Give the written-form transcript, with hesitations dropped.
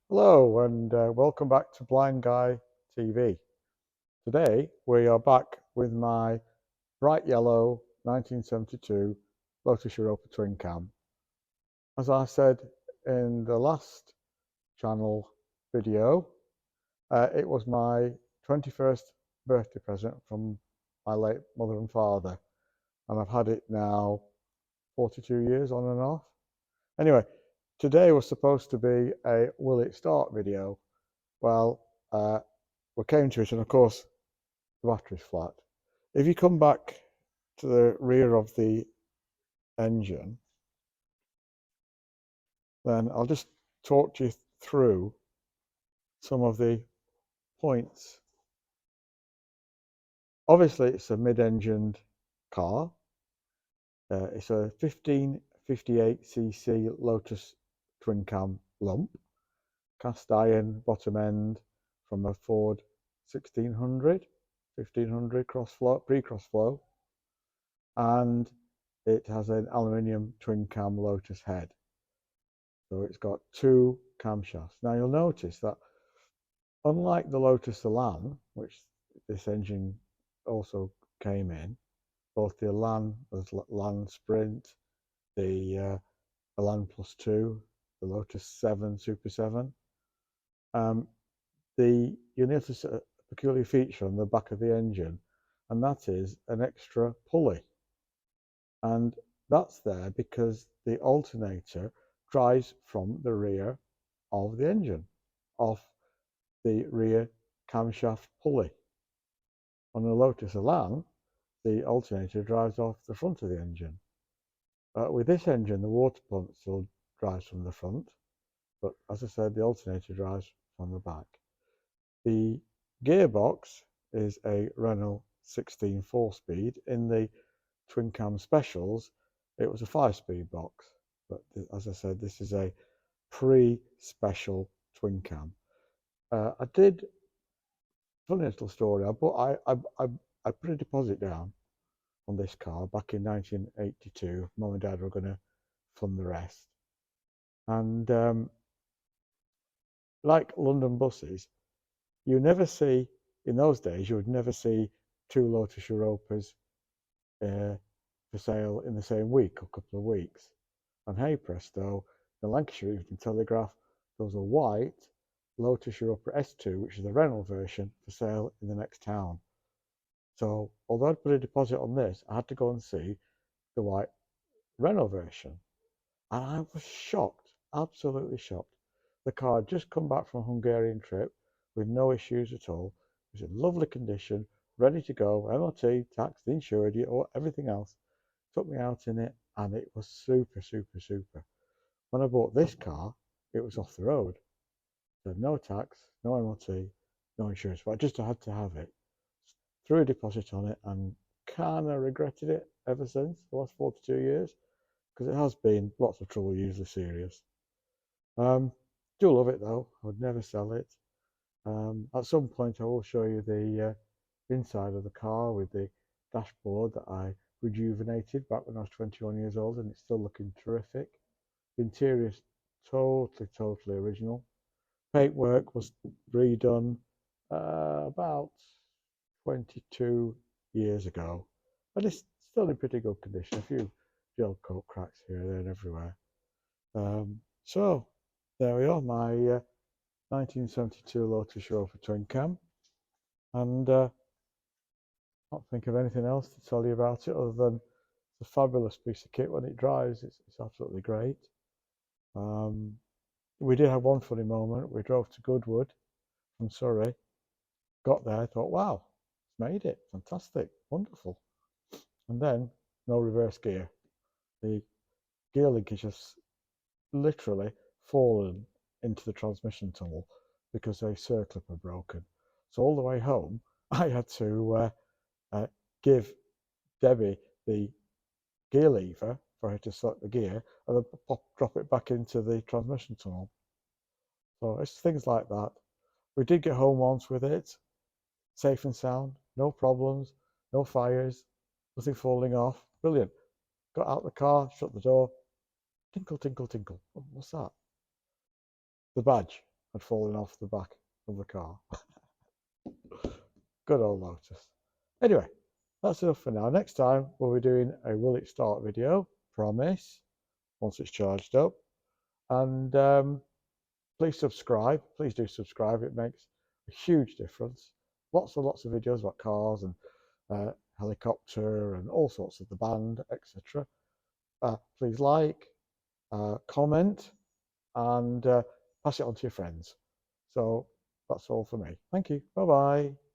Hello and welcome back to Blind Guy TV. Today we are back with my bright yellow 1972 Lotus Europa twin cam. As I said in the last channel video, it was my 21st birthday present from my late mother and father, and I've had it now 42 years on and off. Anyway, today was supposed to be a will it start video. Well, we came to it, and of course, the battery's flat. If you come back to the rear of the engine, then I'll just talk you through some of the points. Obviously, it's a mid-engined car. It's a 1558cc Lotus twin cam lump, cast iron bottom end from a Ford 1500 crossflow, pre-crossflow, and it has an aluminium twin cam Lotus head. So it's got two camshafts. Now you'll notice that unlike the Lotus Elan, which this engine also came in, both the Elan, the Elan Sprint, the Elan Plus 2, the Lotus 7 Super 7, you'll notice a peculiar feature on the back of the engine, and that is an extra pulley. And that's there because the alternator drives from the rear of the engine, off the rear camshaft pulley. On a Lotus Elan, the alternator drives off the front of the engine. With this engine, the water pump still drives from the front, but as I said, the alternator drives from the back. The gearbox is a Renault 16 4-speed. In the twin cam specials, it was a 5-speed box, but as I said, this is a pre-special twin cam. I did, funny little story. I put a deposit down on this car back in 1982. Mum and Dad were going to fund the rest, and like London buses, you never see, in those days, you would never see two Lotus Europas for sale in the same week or couple of weeks. And hey presto, the Lancashire Evening Telegraph, there was a white Lotus Europa S2, which is the Renault version, for sale in the next town. So although I'd put a deposit on this, I had to go and see the white Renault version. And I was shocked, absolutely shocked. The car had just come back from a Hungarian trip with no issues at all. It was in lovely condition, ready to go, MOT, taxed, insured, everything else. Took me out in it, and it was super, super, super. When I bought this car, it was off the road. So no tax, no MOT, no insurance, but I just had to have it. Threw a deposit on it and kind of regretted it ever since, the last 42 years, because it has been lots of trouble, usually serious. Do love it though, I would never sell it. At some point I will show you the inside of the car with the dashboard that I rejuvenated back when I was 21 years old, and it's still looking terrific. The interior is totally original. Paintwork was redone about 22 years ago, and it's still in pretty good condition. A few gel coat cracks here, there, and everywhere. So there we are, my 1972 Lotus Europa twin cam, and I can't think of anything else to tell you about it other than it's a fabulous piece of kit. When it drives, it's absolutely great. We did have one funny moment. We drove to Goodwood from Surrey, got there, thought, wow, it's made it, fantastic, wonderful. And then no reverse gear. The gear linkage has literally fallen into the transmission tunnel because a circlip had broken. So all the way home, I had to give Debbie the gear lever for her to select the gear and then drop it back into the transmission tunnel. So it's things like that. We did get home once with it, safe and sound, no problems, no fires, nothing falling off. Brilliant. Got out the car, shut the door, tinkle, tinkle, tinkle. What's that? The badge. had fallen off the back of the car. Good old Lotus. Anyway, that's enough for now. Next time we'll be doing a will it start video, promise, once it's charged up. And please subscribe. Please do subscribe. It makes a huge difference. Lots and lots of videos about cars and helicopter and all sorts of the band, etc. Please like, comment, and pass it on to your friends. So that's all for me. Thank you. Bye bye.